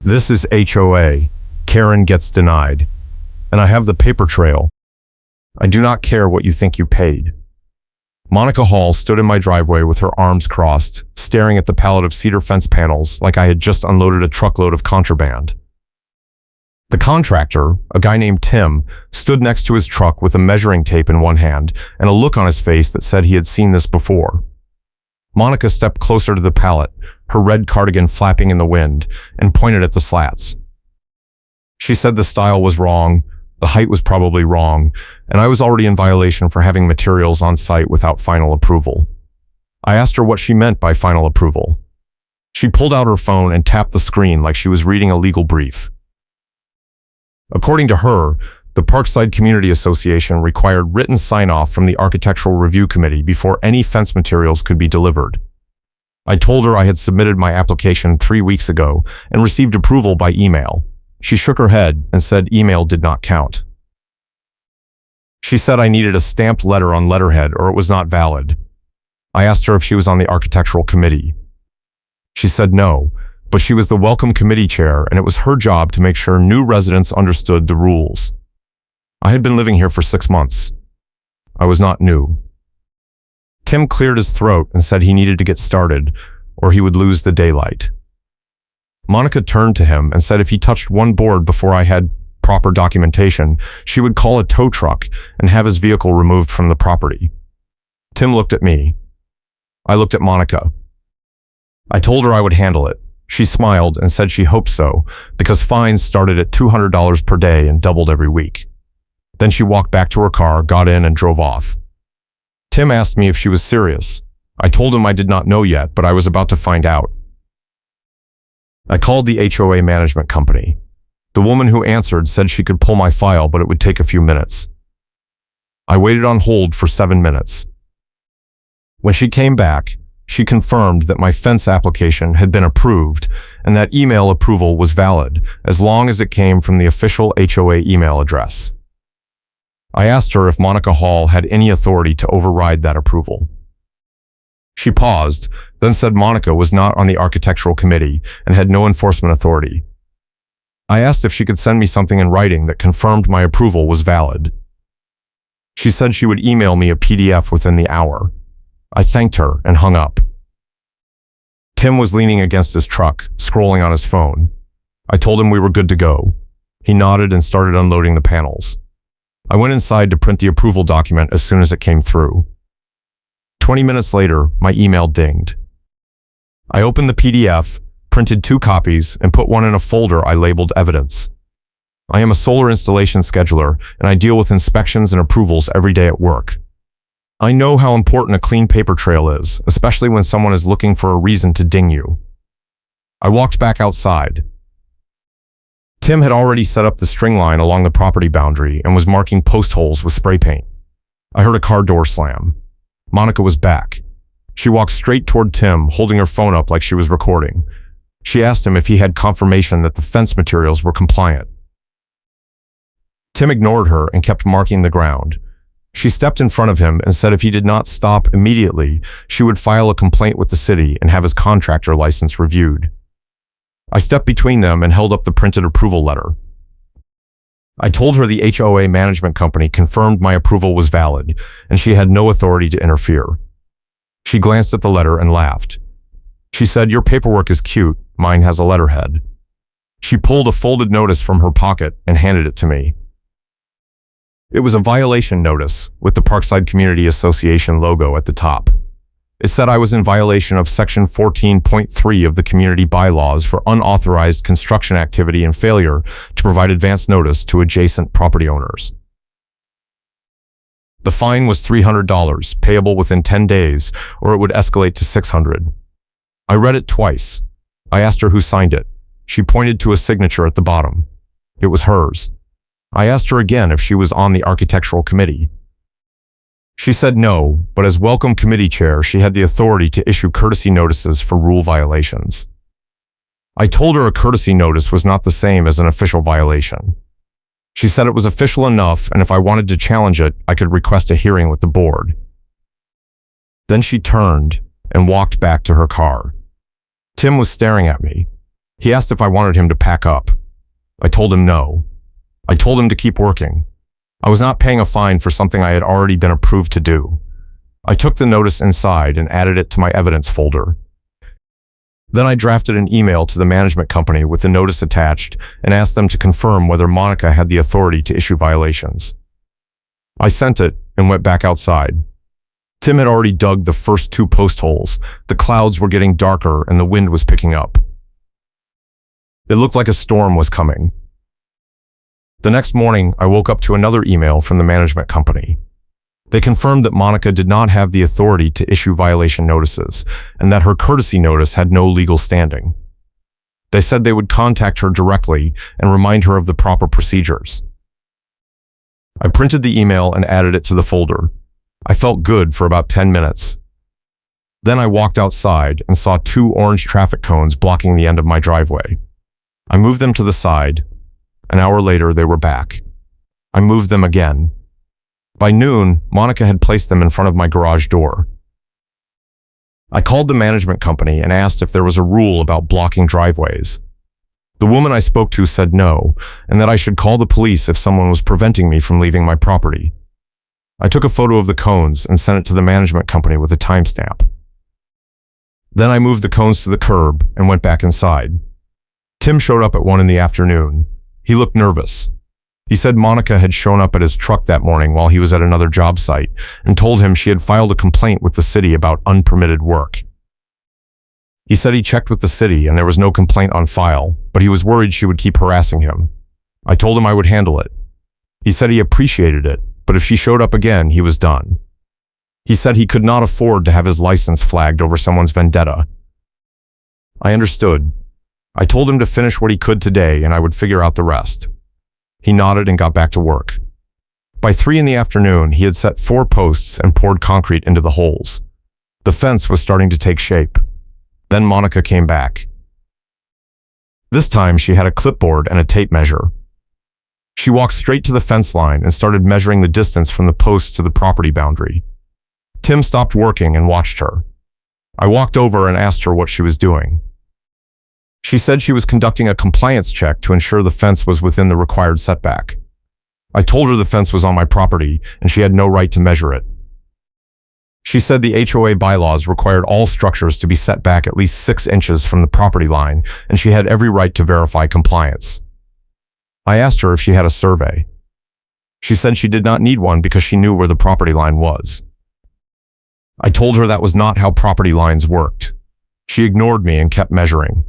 This is HOA. Karen gets denied. And I have the paper trail. I do not care what you think you paid. Monica Hall stood in my driveway with her arms crossed, staring at the pallet of cedar fence panels like I had just unloaded a truckload of contraband. The contractor, a guy named Tim, stood next to his truck with a measuring tape in one hand and a look on his face that said he had seen this before. Monica stepped closer to the pallet, her red cardigan flapping in the wind, and pointed at the slats. She said the style was wrong, the height was probably wrong, and I was already in violation for having materials on site without final approval. I asked her what she meant by final approval. She pulled out her phone and tapped the screen like she was reading a legal brief. According to her, the Parkside Community Association required written sign-off from the Architectural Review Committee before any fence materials could be delivered. I told her I had submitted my application 3 weeks ago and received approval by email. She shook her head and said email did not count. She said I needed a stamped letter on letterhead or it was not valid. I asked her if she was on the Architectural Committee. She said no, but she was the Welcome Committee chair and it was her job to make sure new residents understood the rules. I had been living here for 6 months. I was not new. Tim cleared his throat and said he needed to get started or he would lose the daylight. Monica turned to him and said if he touched one board before I had proper documentation, she would call a tow truck and have his vehicle removed from the property. Tim looked at me. I looked at Monica. I told her I would handle it. She smiled and said she hoped so, because fines started at $200 per day and doubled every week. Then she walked back to her car, got in, and drove off. Tim asked me if she was serious. I told him I did not know yet, but I was about to find out. I called the HOA management company. The woman who answered said she could pull my file, but it would take a few minutes. I waited on hold for 7 minutes. When she came back, she confirmed that my fence application had been approved and that email approval was valid as long as it came from the official HOA email address. I asked her if Monica Hall had any authority to override that approval. She paused, then said Monica was not on the Architectural Committee and had no enforcement authority. I asked if she could send me something in writing that confirmed my approval was valid. She said she would email me a PDF within the hour. I thanked her and hung up. Tim was leaning against his truck, scrolling on his phone. I told him we were good to go. He nodded and started unloading the panels. I went inside to print the approval document as soon as it came through. 20 minutes later, my email dinged. I opened the PDF, printed 2 copies, and put one in a folder I labeled Evidence. I am a solar installation scheduler, and I deal with inspections and approvals every day at work. I know how important a clean paper trail is, especially when someone is looking for a reason to ding you. I walked back outside. Tim had already set up the string line along the property boundary and was marking post holes with spray paint. I heard a car door slam. Monica was back. She walked straight toward Tim, holding her phone up like she was recording. She asked him if he had confirmation that the fence materials were compliant. Tim ignored her and kept marking the ground. She stepped in front of him and said if he did not stop immediately, she would file a complaint with the city and have his contractor license reviewed. I stepped between them and held up the printed approval letter. I told her the HOA management company confirmed my approval was valid and she had no authority to interfere. She glanced at the letter and laughed. She said, "Your paperwork is cute, mine has a letterhead." She pulled a folded notice from her pocket and handed it to me. It was a violation notice with the Parkside Community Association logo at the top. It said I was in violation of Section 14.3 of the community bylaws for unauthorized construction activity and failure to provide advance notice to adjacent property owners. The fine was $300, payable within 10 days, or it would escalate to $600. I read it twice. I asked her who signed it. She pointed to a signature at the bottom. It was hers. I asked her again if she was on the Architectural Committee. She said no, but as Welcome Committee chair, she had the authority to issue courtesy notices for rule violations. I told her a courtesy notice was not the same as an official violation. She said it was official enough, and if I wanted to challenge it, I could request a hearing with the board. Then she turned and walked back to her car. Tim was staring at me. He asked if I wanted him to pack up. I told him no. I told him to keep working. I was not paying a fine for something I had already been approved to do. I took the notice inside and added it to my evidence folder. Then I drafted an email to the management company with the notice attached and asked them to confirm whether Monica had the authority to issue violations. I sent it and went back outside. Tim had already dug the first 2 post holes. The clouds were getting darker and the wind was picking up. It looked like a storm was coming. The next morning, I woke up to another email from the management company. They confirmed that Monica did not have the authority to issue violation notices and that her courtesy notice had no legal standing. They said they would contact her directly and remind her of the proper procedures. I printed the email and added it to the folder. I felt good for about 10 minutes. Then I walked outside and saw 2 orange traffic cones blocking the end of my driveway. I moved them to the side. An hour later, they were back. I moved them again. By noon, Monica had placed them in front of my garage door. I called the management company and asked if there was a rule about blocking driveways. The woman I spoke to said no, and that I should call the police if someone was preventing me from leaving my property. I took a photo of the cones and sent it to the management company with a timestamp. Then I moved the cones to the curb and went back inside. Tim showed up at 1 in the afternoon. He looked nervous. He said Monica had shown up at his truck that morning while he was at another job site and told him she had filed a complaint with the city about unpermitted work. He said he checked with the city and there was no complaint on file, but he was worried she would keep harassing him. I told him I would handle it. He said he appreciated it, but if she showed up again, he was done. He said he could not afford to have his license flagged over someone's vendetta. I understood. I told him to finish what he could today and I would figure out the rest. He nodded and got back to work. By 3 in the afternoon, he had set 4 posts and poured concrete into the holes. The fence was starting to take shape. Then Monica came back. This time, she had a clipboard and a tape measure. She walked straight to the fence line and started measuring the distance from the post to the property boundary. Tim stopped working and watched her. I walked over and asked her what she was doing. She said she was conducting a compliance check to ensure the fence was within the required setback. I told her the fence was on my property and she had no right to measure it. She said the HOA bylaws required all structures to be set back at least 6 inches from the property line, and she had every right to verify compliance. I asked her if she had a survey. She said she did not need one because she knew where the property line was. I told her that was not how property lines worked. She ignored me and kept measuring.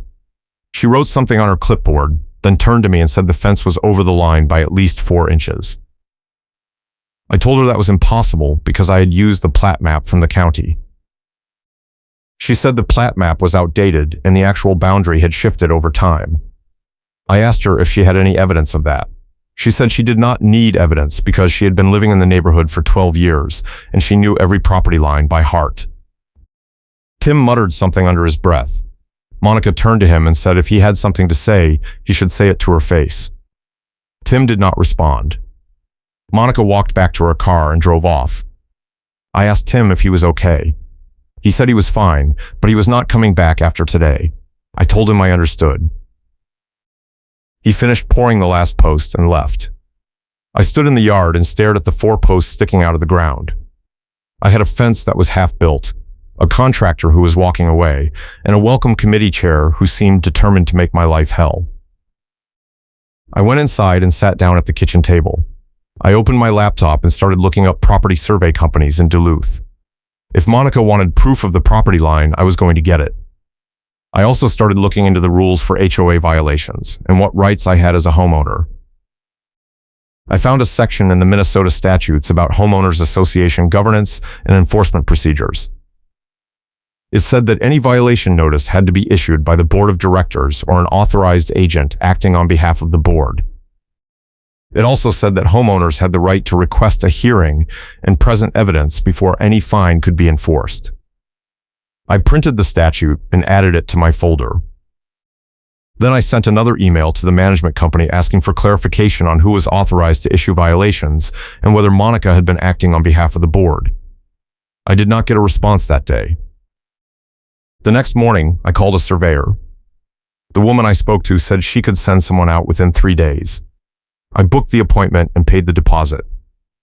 She wrote something on her clipboard, then turned to me and said the fence was over the line by at least 4 inches. I told her that was impossible because I had used the plat map from the county. She said the plat map was outdated and the actual boundary had shifted over time. I asked her if she had any evidence of that. She said she did not need evidence because she had been living in the neighborhood for 12 years and she knew every property line by heart. Tim muttered something under his breath. Monica turned to him and said if he had something to say, he should say it to her face. Tim did not respond. Monica walked back to her car and drove off. I asked Tim if he was okay. He said he was fine, but he was not coming back after today. I told him I understood. He finished pouring the last post and left. I stood in the yard and stared at the 4 posts sticking out of the ground. I had a fence that was half built, a contractor who was walking away, and a welcome committee chair who seemed determined to make my life hell. I went inside and sat down at the kitchen table. I opened my laptop and started looking up property survey companies in Duluth. If Monica wanted proof of the property line, I was going to get it. I also started looking into the rules for HOA violations and what rights I had as a homeowner. I found a section in the Minnesota statutes about homeowners association governance and enforcement procedures. It said that any violation notice had to be issued by the board of directors or an authorized agent acting on behalf of the board. It also said that homeowners had the right to request a hearing and present evidence before any fine could be enforced. I printed the statute and added it to my folder. Then I sent another email to the management company asking for clarification on who was authorized to issue violations and whether Monica had been acting on behalf of the board. I did not get a response that day. The next morning, I called a surveyor. The woman I spoke to said she could send someone out within 3 days. I booked the appointment and paid the deposit.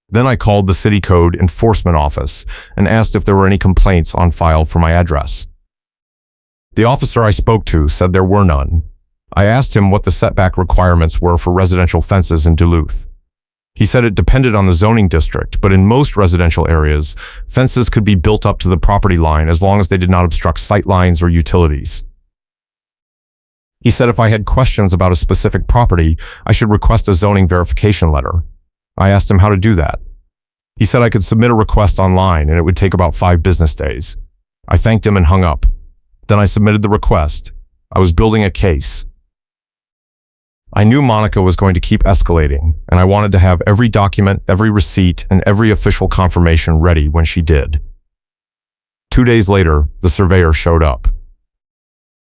Then I called the City Code Enforcement Office and asked if there were any complaints on file for my address. The officer I spoke to said there were none. I asked him what the setback requirements were for residential fences in Duluth. He said it depended on the zoning district, but in most residential areas, fences could be built up to the property line as long as they did not obstruct sight lines or utilities. He said if I had questions about a specific property, I should request a zoning verification letter. I asked him how to do that. He said I could submit a request online and it would take about 5 business days. I thanked him and hung up. Then I submitted the request. I was building a case. I knew Monica was going to keep escalating, and I wanted to have every document, every receipt, and every official confirmation ready when she did. 2 days later, the surveyor showed up.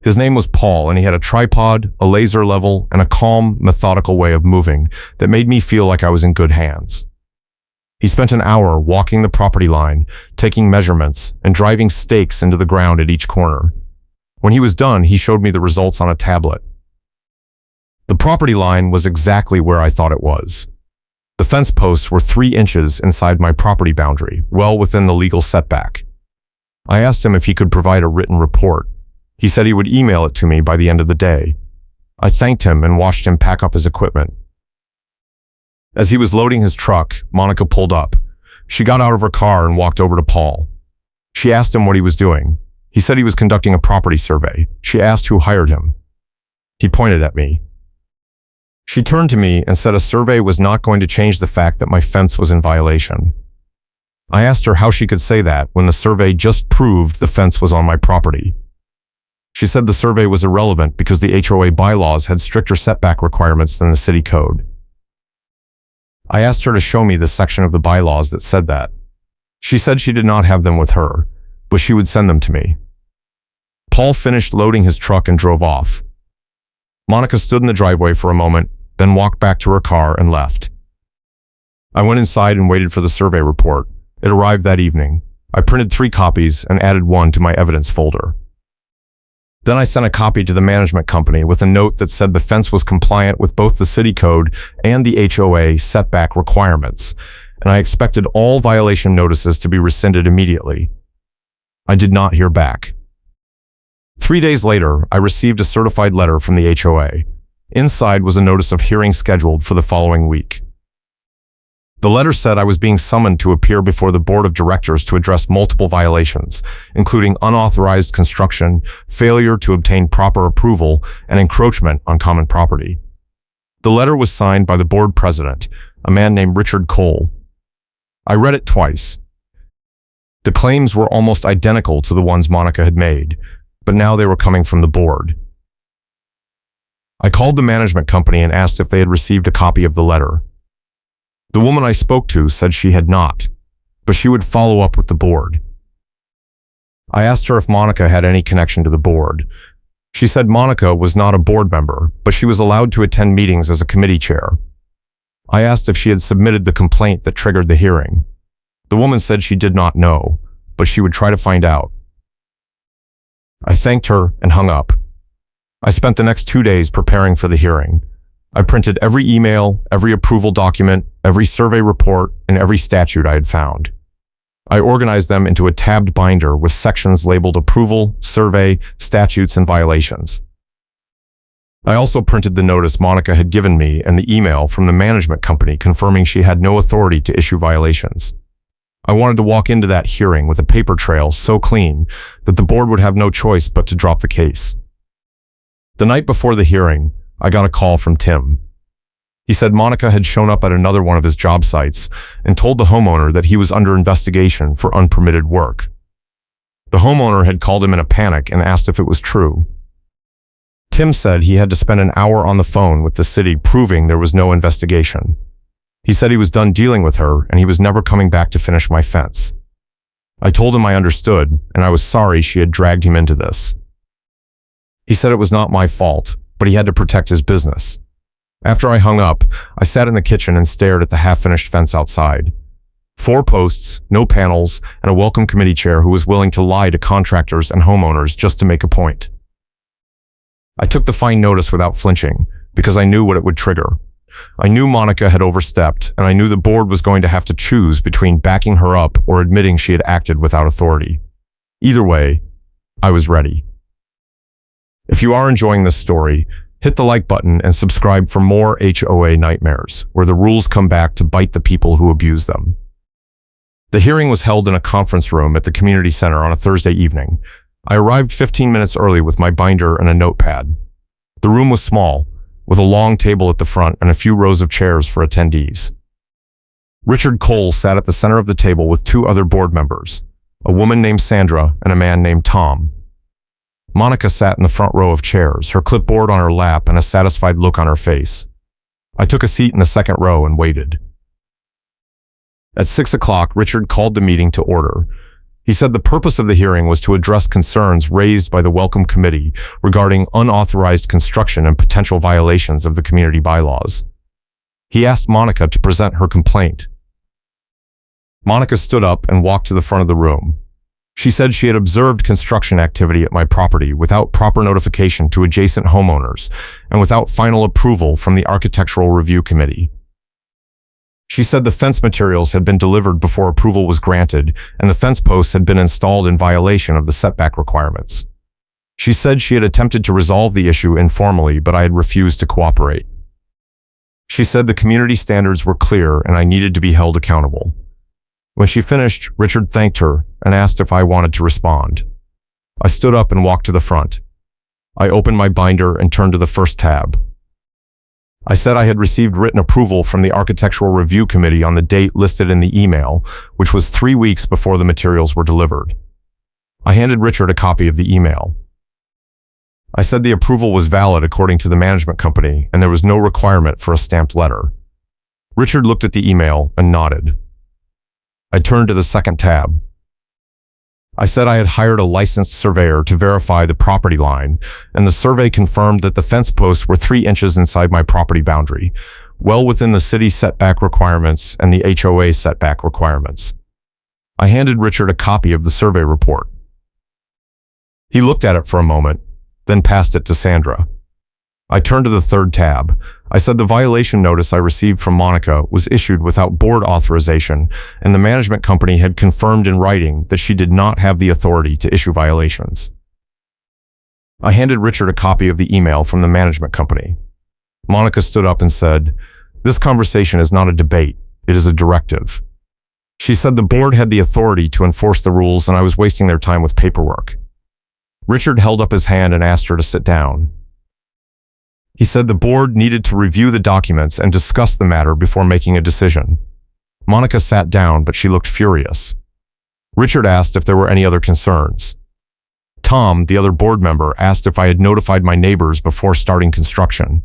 His name was Paul, and he had a tripod, a laser level, and a calm, methodical way of moving that made me feel like I was in good hands. He spent an hour walking the property line, taking measurements, and driving stakes into the ground at each corner. When he was done, he showed me the results on a tablet. The property line was exactly where I thought it was. The fence posts were 3 inches inside my property boundary, well within the legal setback. I asked him if he could provide a written report. He said he would email it to me by the end of the day. I thanked him and watched him pack up his equipment. As he was loading his truck, Monica pulled up. She got out of her car and walked over to Paul. She asked him what he was doing. He said he was conducting a property survey. She asked who hired him. He pointed at me. She turned to me and said a survey was not going to change the fact that my fence was in violation. I asked her how she could say that when the survey just proved the fence was on my property. She said the survey was irrelevant because the HOA bylaws had stricter setback requirements than the city code. I asked her to show me the section of the bylaws that said that. She said she did not have them with her, but she would send them to me. Paul finished loading his truck and drove off. Monica stood in the driveway for a moment, then walked back to her car and left. I went inside and waited for the survey report. It arrived that evening. I printed 3 copies and added 1 to my evidence folder. Then I sent a copy to the management company with a note that said the fence was compliant with both the city code and the HOA setback requirements, and I expected all violation notices to be rescinded immediately. I did not hear back. 3 days later, I received a certified letter from the HOA. Inside was a notice of hearing scheduled for the following week. The letter said I was being summoned to appear before the board of directors to address multiple violations, including unauthorized construction, failure to obtain proper approval, and encroachment on common property. The letter was signed by the board president, a man named Richard Cole. I read it twice. The claims were almost identical to the ones Monica had made, but now they were coming from the board. I called the management company and asked if they had received a copy of the letter. The woman I spoke to said she had not, but she would follow up with the board. I asked her if Monica had any connection to the board. She said Monica was not a board member, but she was allowed to attend meetings as a committee chair. I asked if she had submitted the complaint that triggered the hearing. The woman said she did not know, but she would try to find out. I thanked her and hung up. I spent the next 2 days preparing for the hearing. I printed every email, every approval document, every survey report, and every statute I had found. I organized them into a tabbed binder with sections labeled approval, survey, statutes, and violations. I also printed the notice Monica had given me and the email from the management company confirming she had no authority to issue violations. I wanted to walk into that hearing with a paper trail so clean that the board would have no choice but to drop the case. The night before the hearing, I got a call from Tim. He said Monica had shown up at another one of his job sites and told the homeowner that he was under investigation for unpermitted work. The homeowner had called him in a panic and asked if it was true. Tim said he had to spend an hour on the phone with the city proving there was no investigation. He said he was done dealing with her and he was never coming back to finish my fence. I told him I understood and I was sorry she had dragged him into this. He said it was not my fault, but he had to protect his business. After I hung up, I sat in the kitchen and stared at the half-finished fence outside. 4 posts, no panels, and a welcome committee chair who was willing to lie to contractors and homeowners just to make a point. I took the fine notice without flinching because I knew what it would trigger. I knew Monica had overstepped, and I knew the board was going to have to choose between backing her up or admitting she had acted without authority. Either way, I was ready. If you are enjoying this story, hit the like button and subscribe for more HOA nightmares, where the rules come back to bite the people who abuse them. The hearing was held in a conference room at the community center on a Thursday evening. I arrived 15 minutes early with my binder and a notepad. The room was small, with a long table at the front and a few rows of chairs for attendees. Richard Cole sat at the center of the table with two other board members, a woman named Sandra and a man named Tom. Monica sat in the front row of chairs, her clipboard on her lap and a satisfied look on her face. I took a seat in the second row and waited. At 6 o'clock, Richard called the meeting to order. He said the purpose of the hearing was to address concerns raised by the Welcome Committee regarding unauthorized construction and potential violations of the community bylaws. He asked Monica to present her complaint. Monica stood up and walked to the front of the room. She said she had observed construction activity at my property without proper notification to adjacent homeowners and without final approval from the Architectural Review Committee. She said the fence materials had been delivered before approval was granted, and the fence posts had been installed in violation of the setback requirements. She said she had attempted to resolve the issue informally, but I had refused to cooperate. She said the community standards were clear and I needed to be held accountable. When she finished, Richard thanked her and asked if I wanted to respond. I stood up and walked to the front. I opened my binder and turned to the first tab. I said I had received written approval from the Architectural Review Committee on the date listed in the email, which was 3 weeks before the materials were delivered. I handed Richard a copy of the email. I said the approval was valid according to the management company and there was no requirement for a stamped letter. Richard looked at the email and nodded. I turned to the second tab. I said I had hired a licensed surveyor to verify the property line, and the survey confirmed that the fence posts were 3 inches inside my property boundary, well within the city setback requirements and the HOA setback requirements. I handed Richard a copy of the survey report. He looked at it for a moment, then passed it to Sandra. I turned to the third tab. I said the violation notice I received from Monica was issued without board authorization, and the management company had confirmed in writing that she did not have the authority to issue violations. I handed Richard a copy of the email from the management company. Monica stood up and said, "This conversation is not a debate, it is a directive." She said the board had the authority to enforce the rules and I was wasting their time with paperwork. Richard held up his hand and asked her to sit down. He said the board needed to review the documents and discuss the matter before making a decision. Monica sat down, but she looked furious. Richard asked if there were any other concerns. Tom, the other board member, asked if I had notified my neighbors before starting construction.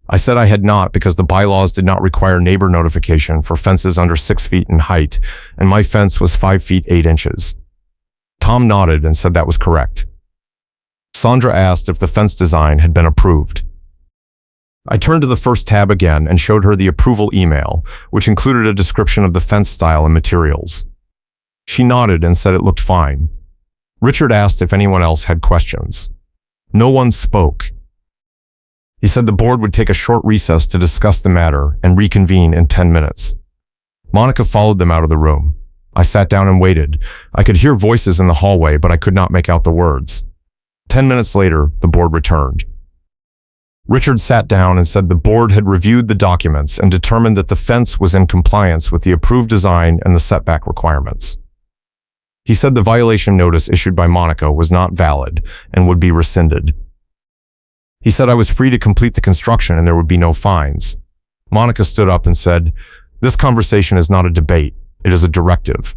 I said I had not because the bylaws did not require neighbor notification for fences under 6 feet in height, and my fence was 5 feet 8 inches. Tom nodded and said that was correct. Sandra asked if the fence design had been approved. I turned to the first tab again and showed her the approval email, which included a description of the fence style and materials. She nodded and said it looked fine. Richard asked if anyone else had questions. No one spoke. He said the board would take a short recess to discuss the matter and reconvene in 10 minutes. Monica followed them out of the room. I sat down and waited. I could hear voices in the hallway, but I could not make out the words. 10 minutes later, the board returned. Richard sat down and said the board had reviewed the documents and determined that the fence was in compliance with the approved design and the setback requirements. He said the violation notice issued by Monica was not valid and would be rescinded. He said I was free to complete the construction and there would be no fines. Monica stood up and said, "This conversation is not a debate, it is a directive."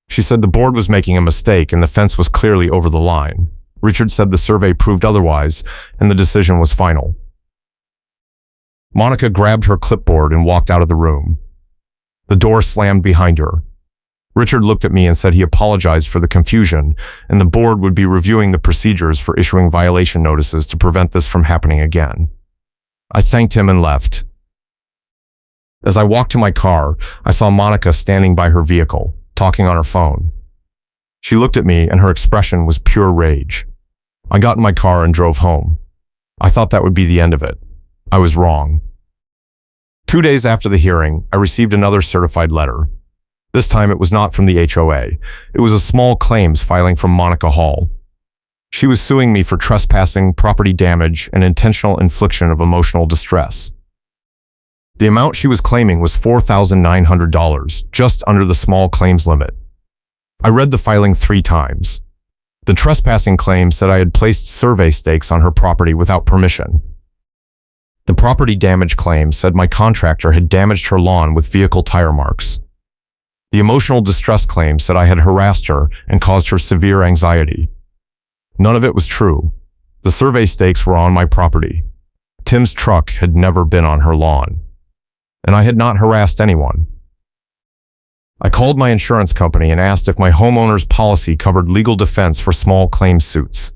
She said the board was making a mistake and the fence was clearly over the line. Richard said the survey proved otherwise and the decision was final. Monica grabbed her clipboard and walked out of the room. The door slammed behind her. Richard looked at me and said he apologized for the confusion and the board would be reviewing the procedures for issuing violation notices to prevent this from happening again. I thanked him and left. As I walked to my car, I saw Monica standing by her vehicle, talking on her phone. She looked at me and her expression was pure rage. I got in my car and drove home. I thought that would be the end of it. I was wrong. 2 days after the hearing, I received another certified letter. This time it was not from the HOA. It was a small claims filing from Monica Hall. She was suing me for trespassing, property damage, and intentional infliction of emotional distress. The amount she was claiming was $4,900, just under the small claims limit. I read the filing 3 times. The trespassing claim said I had placed survey stakes on her property without permission. The property damage claim said my contractor had damaged her lawn with vehicle tire marks. The emotional distress claim said I had harassed her and caused her severe anxiety. None of it was true. The survey stakes were on my property. Tim's truck had never been on her lawn. And I had not harassed anyone. I called my insurance company and asked if my homeowner's policy covered legal defense for small claims suits.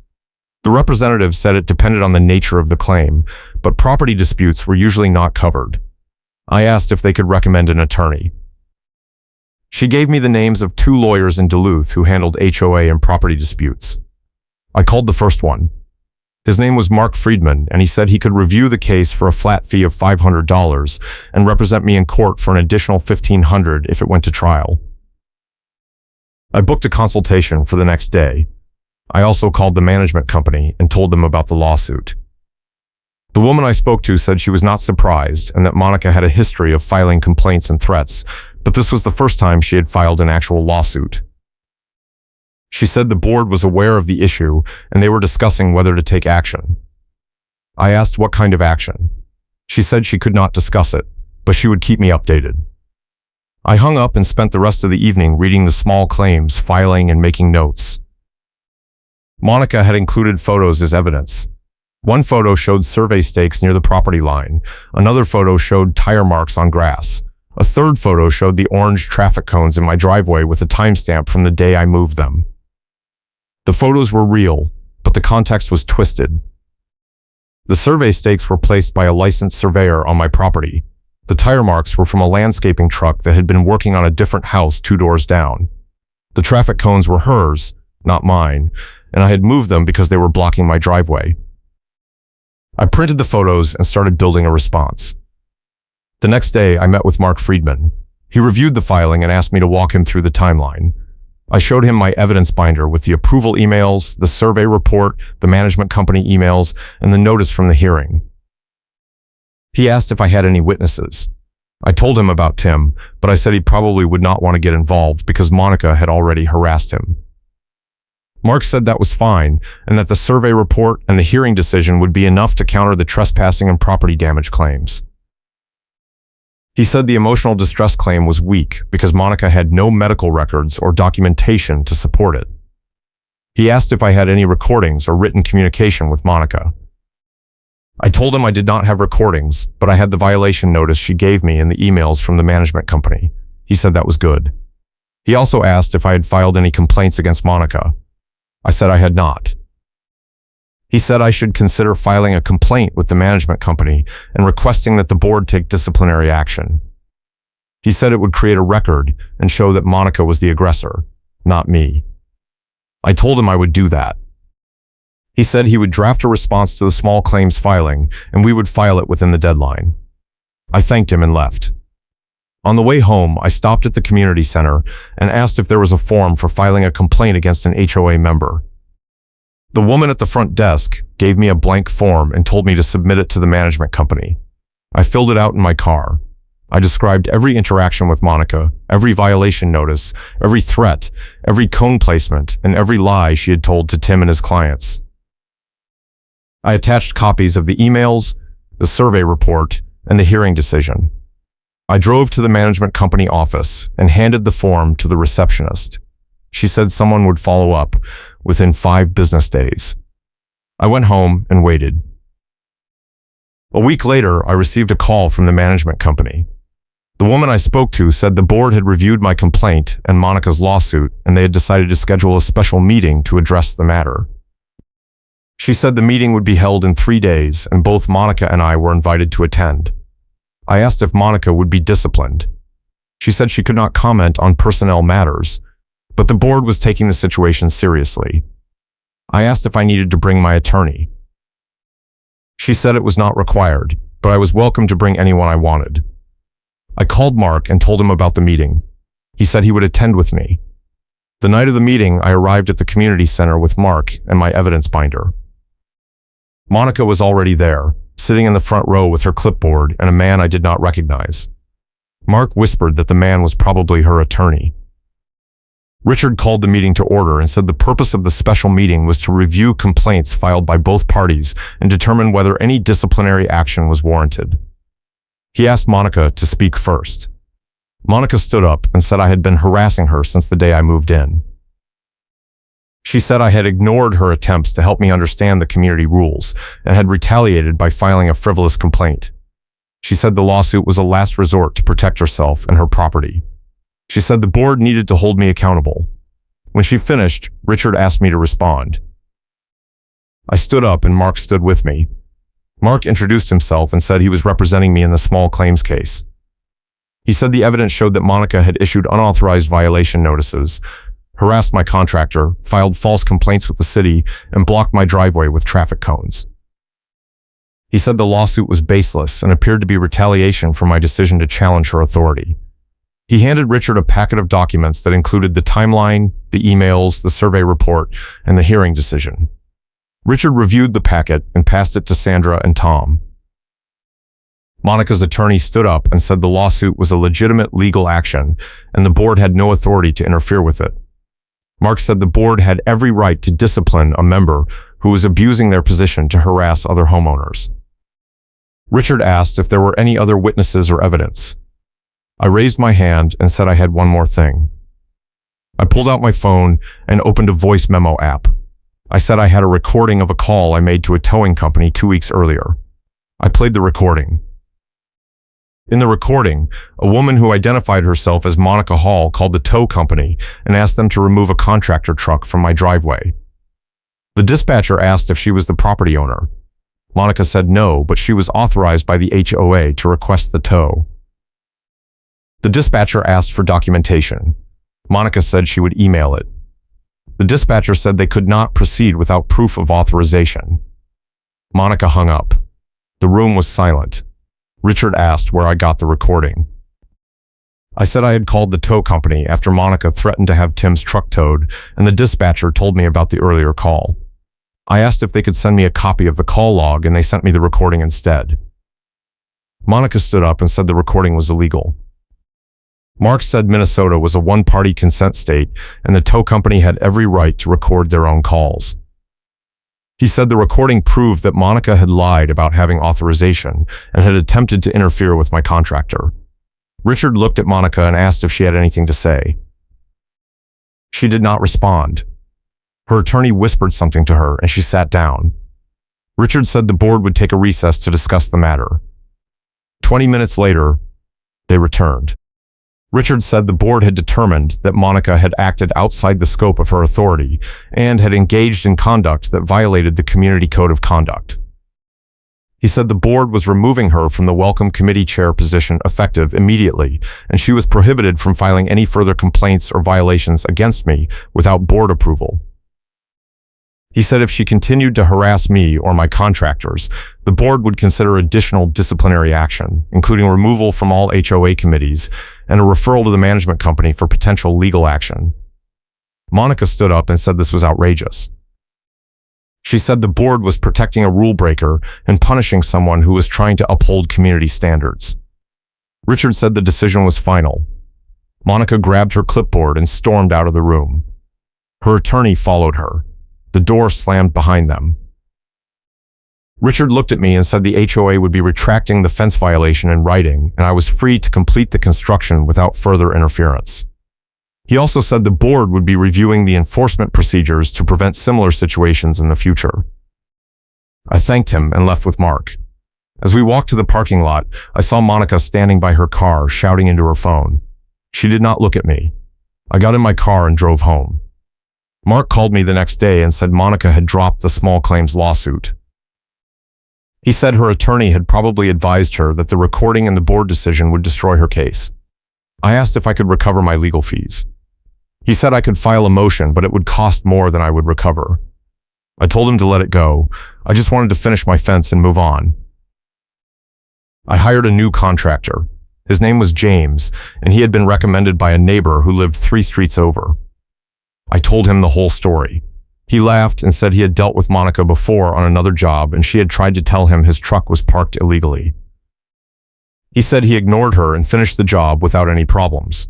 The representative said it depended on the nature of the claim, but property disputes were usually not covered. I asked if they could recommend an attorney. She gave me the names of 2 lawyers in Duluth who handled HOA and property disputes. I called the first one. His name was Mark Friedman, and he said he could review the case for a flat fee of $500 and represent me in court for an additional $1,500 if it went to trial. I booked a consultation for the next day. I also called the management company and told them about the lawsuit. The woman I spoke to said she was not surprised and that Monica had a history of filing complaints and threats, but this was the first time she had filed an actual lawsuit. She said the board was aware of the issue and they were discussing whether to take action. I asked what kind of action. She said she could not discuss it, but she would keep me updated. I hung up and spent the rest of the evening reading the small claims, filing, and making notes. Monica had included photos as evidence. One photo showed survey stakes near the property line. Another photo showed tire marks on grass. A third photo showed the orange traffic cones in my driveway with a timestamp from the day I moved them. The photos were real, but the context was twisted. The survey stakes were placed by a licensed surveyor on my property. The tire marks were from a landscaping truck that had been working on a different house 2 doors down. The traffic cones were hers, not mine, and I had moved them because they were blocking my driveway. I printed the photos and started building a response. The next day, I met with Mark Friedman. He reviewed the filing and asked me to walk him through the timeline. I showed him my evidence binder with the approval emails, the survey report, the management company emails, and the notice from the hearing. He asked if I had any witnesses. I told him about Tim, but I said he probably would not want to get involved because Monica had already harassed him. Mark said that was fine, and that the survey report and the hearing decision would be enough to counter the trespassing and property damage claims. He said the emotional distress claim was weak because Monica had no medical records or documentation to support it. He asked if I had any recordings or written communication with Monica. I told him I did not have recordings, but I had the violation notice she gave me in the emails from the management company. He said that was good. He also asked if I had filed any complaints against Monica. I said I had not. He said I should consider filing a complaint with the management company and requesting that the board take disciplinary action. He said it would create a record and show that Monica was the aggressor, not me. I told him I would do that. He said he would draft a response to the small claims filing and we would file it within the deadline. I thanked him and left. On the way home, I stopped at the community center and asked if there was a form for filing a complaint against an HOA member. The woman at the front desk gave me a blank form and told me to submit it to the management company. I filled it out in my car. I described every interaction with Monica, every violation notice, every threat, every cone placement, and every lie she had told to Tim and his clients. I attached copies of the emails, the survey report, and the hearing decision. I drove to the management company office and handed the form to the receptionist. She said someone would follow up within 5 business days. I went home and waited. A week later, I received a call from the management company. The woman I spoke to said the board had reviewed my complaint and Monica's lawsuit, and they had decided to schedule a special meeting to address the matter. She said the meeting would be held in 3 days, and both Monica and I were invited to attend. I asked if Monica would be disciplined. She said she could not comment on personnel matters, but the board was taking the situation seriously. I asked if I needed to bring my attorney. She said it was not required, but I was welcome to bring anyone I wanted. I called Mark and told him about the meeting. He said he would attend with me. The night of the meeting, I arrived at the community center with Mark and my evidence binder. Monica was already there, sitting in the front row with her clipboard and a man I did not recognize. Mark whispered that the man was probably her attorney. Richard called the meeting to order and said the purpose of the special meeting was to review complaints filed by both parties and determine whether any disciplinary action was warranted. He asked Monica to speak first. Monica stood up and said I had been harassing her since the day I moved in. She said I had ignored her attempts to help me understand the community rules and had retaliated by filing a frivolous complaint. She said the lawsuit was a last resort to protect herself and her property. She said the board needed to hold me accountable. When she finished, Richard asked me to respond. I stood up and Mark stood with me. Mark introduced himself and said he was representing me in the small claims case. He said the evidence showed that Monica had issued unauthorized violation notices, harassed my contractor, filed false complaints with the city, and blocked my driveway with traffic cones. He said the lawsuit was baseless and appeared to be retaliation for my decision to challenge her authority. He handed Richard a packet of documents that included the timeline, the emails, the survey report, and the hearing decision. Richard reviewed the packet and passed it to Sandra and Tom. Monica's attorney stood up and said the lawsuit was a legitimate legal action and the board had no authority to interfere with it. Mark said the board had every right to discipline a member who was abusing their position to harass other homeowners. Richard asked if there were any other witnesses or evidence. I raised my hand and said I had one more thing. I pulled out my phone and opened a voice memo app. I said I had a recording of a call I made to a towing company 2 weeks earlier. I played the recording. In the recording, a woman who identified herself as Monica Hall called the tow company and asked them to remove a contractor truck from my driveway. The dispatcher asked if she was the property owner. Monica said no, but she was authorized by the HOA to request the tow. The dispatcher asked for documentation. Monica said she would email it. The dispatcher said they could not proceed without proof of authorization. Monica hung up. The room was silent. Richard asked where I got the recording. I said I had called the tow company after Monica threatened to have Tim's truck towed, and the dispatcher told me about the earlier call. I asked if they could send me a copy of the call log, and they sent me the recording instead. Monica stood up and said the recording was illegal. Mark said Minnesota was a one-party consent state, and the tow company had every right to record their own calls. He said the recording proved that Monica had lied about having authorization and had attempted to interfere with my contractor. Richard looked at Monica and asked if she had anything to say. She did not respond. Her attorney whispered something to her and she sat down. Richard said the board would take a recess to discuss the matter. 20 minutes later, they returned. Richard said the board had determined that Monica had acted outside the scope of her authority and had engaged in conduct that violated the community code of conduct. He said the board was removing her from the Welcome Committee chair position effective immediately, and she was prohibited from filing any further complaints or violations against me without board approval. He said if she continued to harass me or my contractors, the board would consider additional disciplinary action, including removal from all HOA committees and a referral to the management company for potential legal action. Monica stood up and said this was outrageous. She said the board was protecting a rule breaker and punishing someone who was trying to uphold community standards. Richard said the decision was final. Monica grabbed her clipboard and stormed out of the room. Her attorney followed her. The door slammed behind them. Richard looked at me and said the HOA would be retracting the fence violation in writing, and I was free to complete the construction without further interference. He also said the board would be reviewing the enforcement procedures to prevent similar situations in the future. I thanked him and left with Mark. As we walked to the parking lot, I saw Monica standing by her car, shouting into her phone. She did not look at me. I got in my car and drove home. Mark called me the next day and said Monica had dropped the small claims lawsuit. He said her attorney had probably advised her that the recording and the board decision would destroy her case. I asked if I could recover my legal fees. He said I could file a motion, but it would cost more than I would recover. I told him to let it go. I just wanted to finish my fence and move on. I hired a new contractor. His name was James, and he had been recommended by a neighbor who lived 3 streets over. I told him the whole story. He laughed and said he had dealt with Monica before on another job, and she had tried to tell him his truck was parked illegally. He said he ignored her and finished the job without any problems.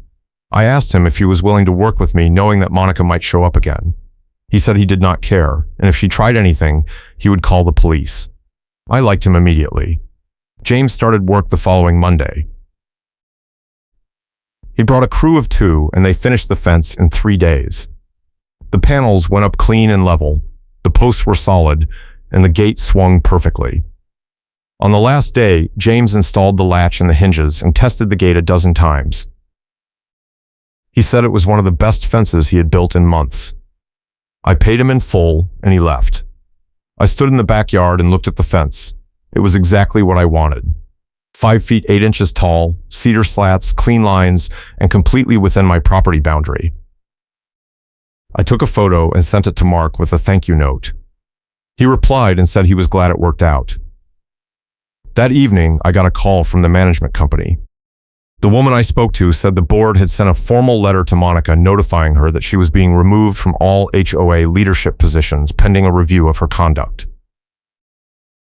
I asked him if he was willing to work with me, knowing that Monica might show up again. He said he did not care, and if she tried anything, he would call the police. I liked him immediately. James started work the following Monday. He brought a crew of 2, and they finished the fence in 3 days. The panels went up clean and level, the posts were solid, and the gate swung perfectly. On the last day, James installed the latch and the hinges and tested the gate a dozen times. He said it was one of the best fences he had built in months. I paid him in full, and he left. I stood in the backyard and looked at the fence. It was exactly what I wanted. 5 feet 8 inches tall, cedar slats, clean lines, and completely within my property boundary. I took a photo and sent it to Mark with a thank you note. He replied and said he was glad it worked out. That evening, I got a call from the management company. The woman I spoke to said the board had sent a formal letter to Monica notifying her that she was being removed from all HOA leadership positions pending a review of her conduct.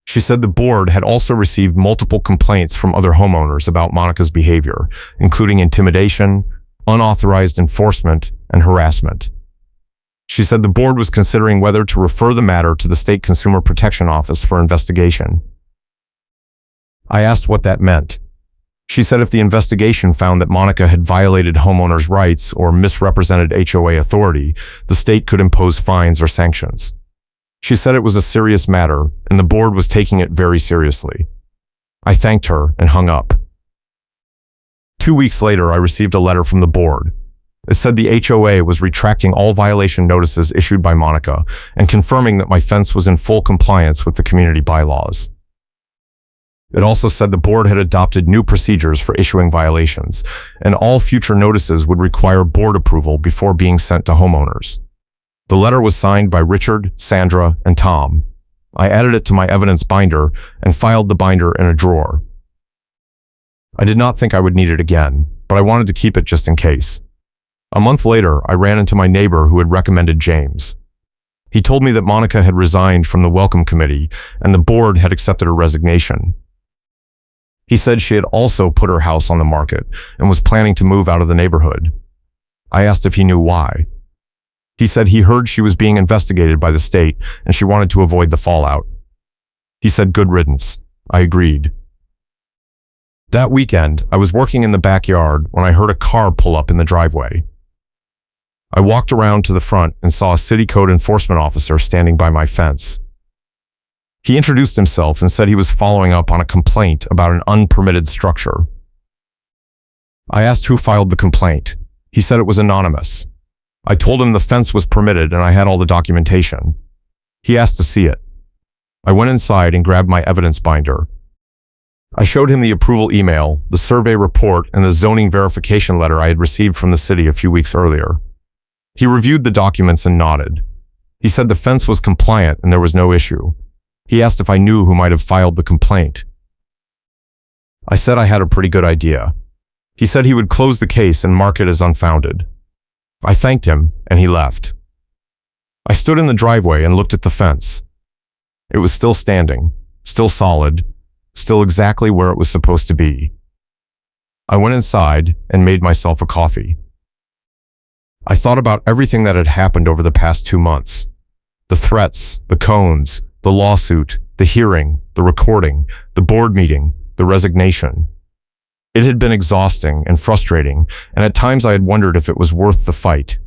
She said the board had also received multiple complaints from other homeowners about Monica's behavior, including intimidation, unauthorized enforcement, and harassment. She said the board was considering whether to refer the matter to the State Consumer Protection Office for investigation. I asked what that meant. She said if the investigation found that Monica had violated homeowners' rights or misrepresented HOA authority, the state could impose fines or sanctions. She said it was a serious matter, and the board was taking it very seriously. I thanked her and hung up. 2 weeks later, I received a letter from the board. It said the HOA was retracting all violation notices issued by Monica and confirming that my fence was in full compliance with the community bylaws. It also said the board had adopted new procedures for issuing violations, and all future notices would require board approval before being sent to homeowners. The letter was signed by Richard, Sandra, and Tom. I added it to my evidence binder and filed the binder in a drawer. I did not think I would need it again, but I wanted to keep it just in case. A month later, I ran into my neighbor who had recommended James. He told me that Monica had resigned from the welcome committee and the board had accepted her resignation. He said she had also put her house on the market and was planning to move out of the neighborhood. I asked if he knew why. He said he heard she was being investigated by the state and she wanted to avoid the fallout. He said good riddance. I agreed. That weekend, I was working in the backyard when I heard a car pull up in the driveway. I walked around to the front and saw a city code enforcement officer standing by my fence. He introduced himself and said he was following up on a complaint about an unpermitted structure. I asked who filed the complaint. He said it was anonymous. I told him the fence was permitted and I had all the documentation. He asked to see it. I went inside and grabbed my evidence binder. I showed him the approval email, the survey report, and the zoning verification letter I had received from the city a few weeks earlier. He reviewed the documents and nodded. He said the fence was compliant and there was no issue. He asked if I knew who might have filed the complaint. I said I had a pretty good idea. He said he would close the case and mark it as unfounded. I thanked him, and he left. I stood in the driveway and looked at the fence. It was still standing, still solid, still exactly where it was supposed to be. I went inside and made myself a coffee. I thought about everything that had happened over the past 2 months. The threats, the cones, the lawsuit, the hearing, the recording, the board meeting, the resignation. It had been exhausting and frustrating, and at times I had wondered if it was worth the fight.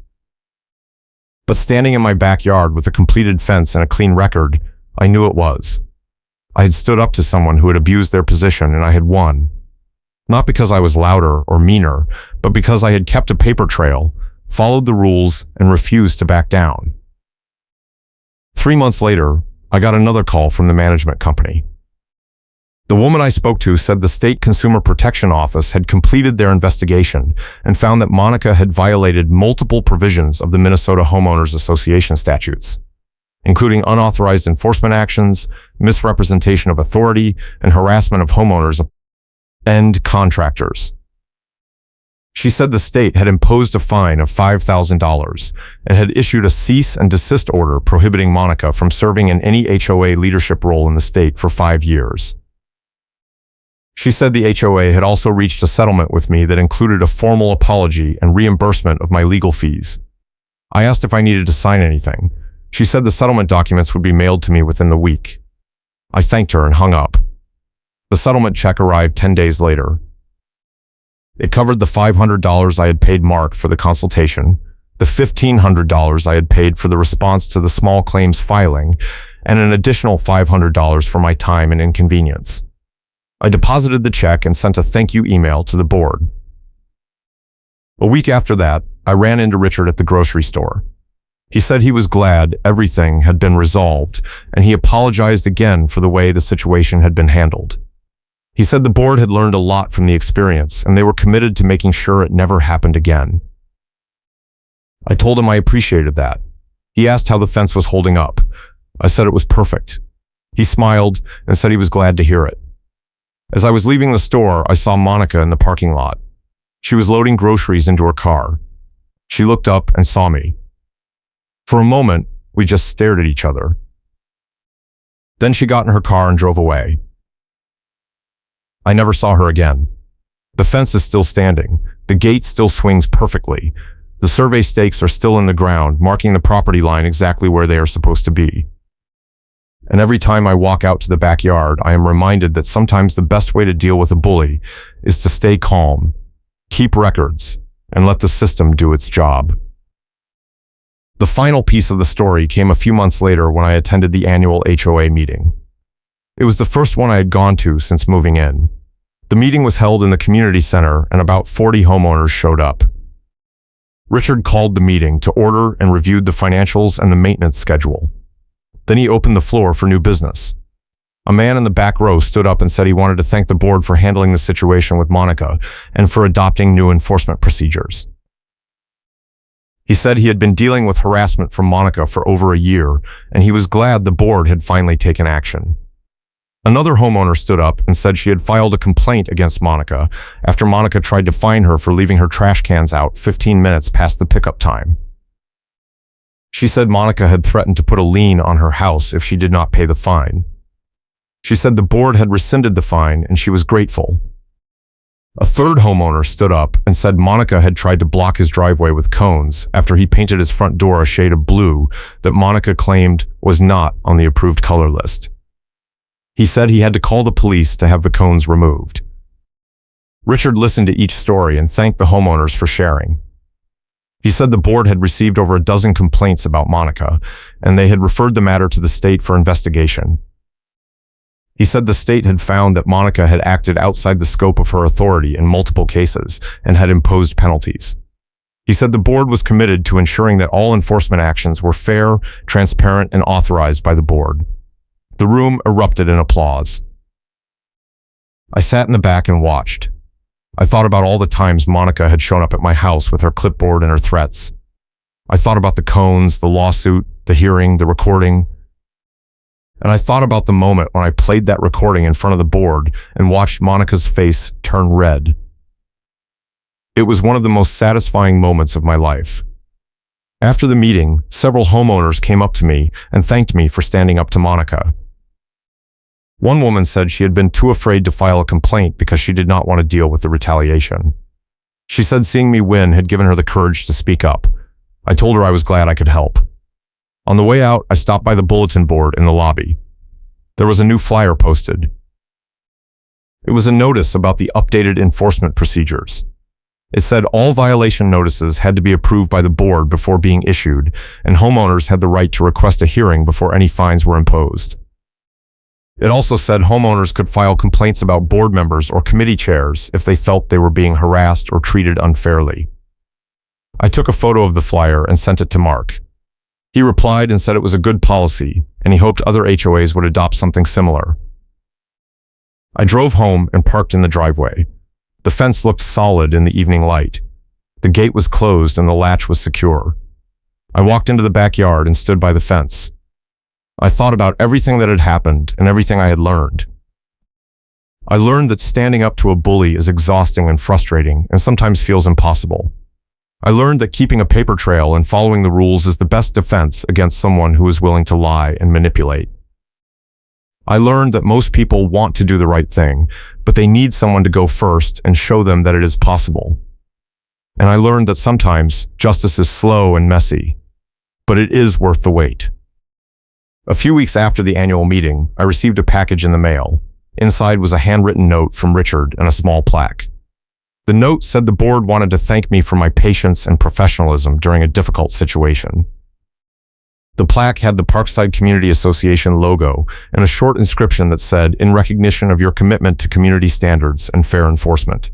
But standing in my backyard with a completed fence and a clean record, I knew it was. I had stood up to someone who had abused their position and I had won. Not because I was louder or meaner, but because I had kept a paper trail, followed the rules, and refused to back down. 3 months later, I got another call from the management company. The woman I spoke to said the State Consumer Protection Office had completed their investigation and found that Monica had violated multiple provisions of the Minnesota Homeowners Association statutes. including unauthorized enforcement actions, misrepresentation of authority, and harassment of homeowners and contractors. She said the state had imposed a fine of $5,000 and had issued a cease and desist order prohibiting Monica from serving in any HOA leadership role in the state for 5 years. She said the HOA had also reached a settlement with me that included a formal apology and reimbursement of my legal fees. I asked if I needed to sign anything. She said the settlement documents would be mailed to me within the week. I thanked her and hung up. The settlement check arrived 10 days later. It covered the $500 I had paid Mark for the consultation, the $1,500 I had paid for the response to the small claims filing, and an additional $500 for my time and inconvenience. I deposited the check and sent a thank you email to the board. A week after that, I ran into Richard at the grocery store. He said he was glad everything had been resolved, and he apologized again for the way the situation had been handled. He said the board had learned a lot from the experience, and they were committed to making sure it never happened again. I told him I appreciated that. He asked how the fence was holding up. I said it was perfect. He smiled and said he was glad to hear it. As I was leaving the store, I saw Monica in the parking lot. She was loading groceries into her car. She looked up and saw me. For a moment, we just stared at each other. Then she got in her car and drove away. I never saw her again. The fence is still standing. The gate still swings perfectly. The survey stakes are still in the ground, marking the property line exactly where they are supposed to be. And every time I walk out to the backyard, I am reminded that sometimes the best way to deal with a bully is to stay calm, keep records, and let the system do its job. The final piece of the story came a few months later when I attended the annual HOA meeting. It was the first one I had gone to since moving in. The meeting was held in the community center and about 40 homeowners showed up. Richard called the meeting to order and reviewed the financials and the maintenance schedule. Then he opened the floor for new business. A man in the back row stood up and said he wanted to thank the board for handling the situation with Monica and for adopting new enforcement procedures. He said he had been dealing with harassment from Monica for over a year, and he was glad the board had finally taken action. Another homeowner stood up and said she had filed a complaint against Monica after Monica tried to fine her for leaving her trash cans out 15 minutes past the pickup time. She said Monica had threatened to put a lien on her house if she did not pay the fine. She said the board had rescinded the fine and she was grateful. A third homeowner stood up and said Monica had tried to block his driveway with cones after he painted his front door a shade of blue that Monica claimed was not on the approved color list. He said he had to call the police to have the cones removed. Richard listened to each story and thanked the homeowners for sharing. He said the board had received over a dozen complaints about Monica, and they had referred the matter to the state for investigation. He said the state had found that Monica had acted outside the scope of her authority in multiple cases and had imposed penalties. He said the board was committed to ensuring that all enforcement actions were fair, transparent, and authorized by the board. The room erupted in applause. I sat in the back and watched. I thought about all the times Monica had shown up at my house with her clipboard and her threats. I thought about the cones, the lawsuit, the hearing, the recording. And I thought about the moment when I played that recording in front of the board and watched Monica's face turn red. It was one of the most satisfying moments of my life. After the meeting, several homeowners came up to me and thanked me for standing up to Monica. One woman said she had been too afraid to file a complaint because she did not want to deal with the retaliation. She said seeing me win had given her the courage to speak up. I told her I was glad I could help. On the way out, I stopped by the bulletin board in the lobby. There was a new flyer posted. It was a notice about the updated enforcement procedures. It said all violation notices had to be approved by the board before being issued, and homeowners had the right to request a hearing before any fines were imposed. It also said homeowners could file complaints about board members or committee chairs if they felt they were being harassed or treated unfairly. I took a photo of the flyer and sent it to Mark. He replied and said it was a good policy, and he hoped other HOAs would adopt something similar. I drove home and parked in the driveway. The fence looked solid in the evening light. The gate was closed and the latch was secure. I walked into the backyard and stood by the fence. I thought about everything that had happened and everything I had learned. I learned that standing up to a bully is exhausting and frustrating and sometimes feels impossible. I learned that keeping a paper trail and following the rules is the best defense against someone who is willing to lie and manipulate. I learned that most people want to do the right thing, but they need someone to go first and show them that it is possible. And I learned that sometimes justice is slow and messy, but it is worth the wait. A few weeks after the annual meeting, I received a package in the mail. Inside was a handwritten note from Richard and a small plaque. The note said the board wanted to thank me for my patience and professionalism during a difficult situation. The plaque had the Parkside Community Association logo and a short inscription that said, "In recognition of your commitment to community standards and fair enforcement."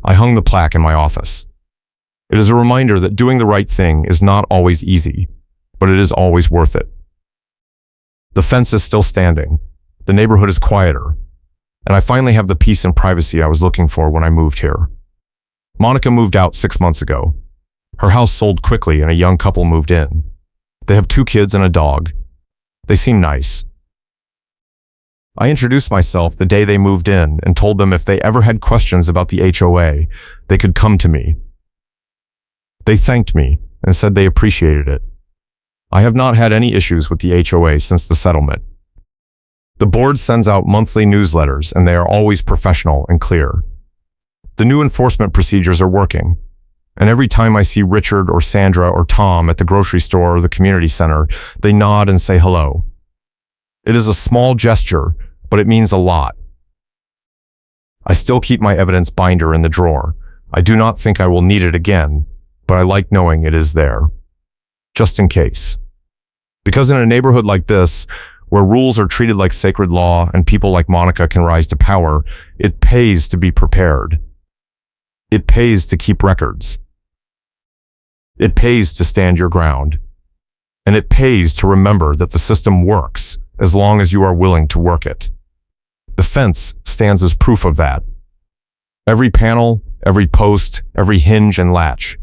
I hung the plaque in my office. It is a reminder that doing the right thing is not always easy, but it is always worth it. The fence is still standing. The neighborhood is quieter, and I finally have the peace and privacy I was looking for when I moved here. Monica moved out 6 months ago. Her house sold quickly and a young couple moved in. They have 2 kids and a dog. They seem nice. I introduced myself the day they moved in and told them if they ever had questions about the HOA, they could come to me. They thanked me and said they appreciated it. I have not had any issues with the HOA since the settlement. The board sends out monthly newsletters and they are always professional and clear. The new enforcement procedures are working. And every time I see Richard or Sandra or Tom at the grocery store or the community center, they nod and say hello. It is a small gesture, but it means a lot. I still keep my evidence binder in the drawer. I do not think I will need it again, but I like knowing it is there. Just in case. Because in a neighborhood like this, where rules are treated like sacred law and people like Monica can rise to power, it pays to be prepared. It pays to keep records. It pays to stand your ground. And it pays to remember that the system works as long as you are willing to work it. The fence stands as proof of that. Every panel, every post, every hinge and latch.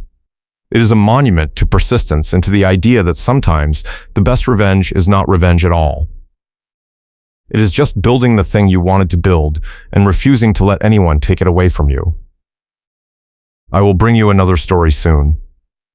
It is a monument to persistence and to the idea that sometimes the best revenge is not revenge at all. It is just building the thing you wanted to build and refusing to let anyone take it away from you. I will bring you another story soon.